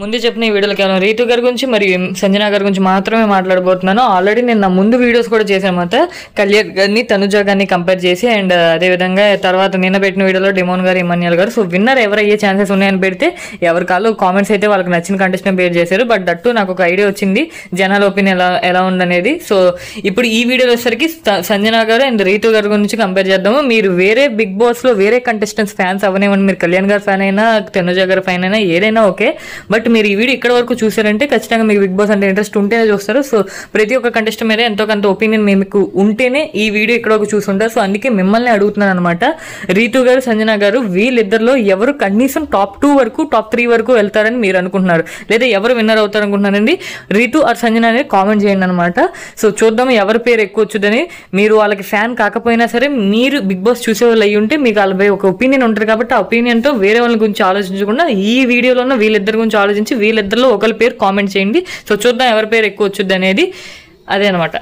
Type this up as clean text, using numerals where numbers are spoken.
ముందు చెప్పిన ఈ వీడియోలో కేవలం రీతు గారి గురించి మరియు సంజన గారి గురించి మాత్రమే మాట్లాడబోతున్నాను. ఆల్రెడీ నేను నా ముందు వీడియోస్ కూడా చేశాను అన్నమాట. కళ్యాణ్ గారిని తనుజ గారిని కంపేర్ చేసి అండ్ అదేవిధంగా తర్వాత నిన్న పెట్టిన వీడియోలో డిమోన్ గారు ఇమాన్యుయల్ గారు. సో విన్నర్ ఎవరు అయ్యే ఛాన్సెస్ ఉన్నాయని పెడితే ఎవరి కాళ్ళు కామెంట్స్ అయితే వాళ్ళకి నచ్చిన కంటెస్టెంట్ పేరు చేశారు. బట్ దట్టు నాకు ఒక ఐడియా వచ్చింది జనాల ఒపీనియన్ ఎలా ఉందనేది. సో ఇప్పుడు ఈ వీడియోలో వచ్చేసరికి సంజన గారు అండ్ రీతు గారి గురించి కంపేర్ చేద్దాము. మీరు వేరే బిగ్ బాస్లో వేరే కంటెస్టెంట్స్ ఫ్యాన్స్ అవనేవ్వండి, మీరు కళ్యాణ్ గారి ఫ్యాన్ అయినా తనుజ గారి ఫ్యాన్ అయినా ఏదైనా ఓకే. బట్ మీరు ఈ వీడియో ఇక్కడ వరకు చూసారంటే ఖచ్చితంగా మీకు బిగ్ బాస్ అంటే ఇంట్రెస్ట్ ఉంటేనే చూస్తారు. సో ప్రతి ఒక్క కంటెస్టెంట్ మీద ఎంతో కొంత ఒపీనియన్ మీకు ఉంటేనే ఈ వీడియో ఇక్కడ వరకు చూసుంటారు. సో అందుకే మిమ్మల్ని అడుగుతున్నాను అనమాట. రీతు గారు సంజన గారు వీళ్ళిద్దరిలో ఎవరు కనీసం టాప్ 2 వరకు టాప్ 3 వరకు వెళ్తారని మీరు అనుకుంటున్నారు, లేదా ఎవరు విన్నర్ అవుతారు అనుకుంటున్నారండి? రీతు ఆర్ సంజన అనేది కామెంట్ చేయండి అనమాట. సో చూద్దాం ఎవరి పేరు ఎక్కువ వచ్చుదని. మీరు వాళ్ళకి ఫ్యాన్ కాకపోయినా సరే మీరు బిగ్ బాస్ చూసే వాళ్ళు అయ్యి ఉంటే మీకు వాళ్ళపై ఒక ఒపీనియన్ ఉంటుంది కాబట్టి ఆ ఒపీనియన్తో వేరే వాళ్ళ గురించి ఆలోచించకుండా ఈ వీడియోలో ఉన్న వీళ్ళిద్దరి గురించి ఆలోచించి వీళ్ళిద్దరిలో ఒకరి పేరు కామెంట్ చేయండి. సో చూద్దాం ఎవరి పేరు ఎక్కువ వచ్చుద్ది అనేది. అదే అనమాట.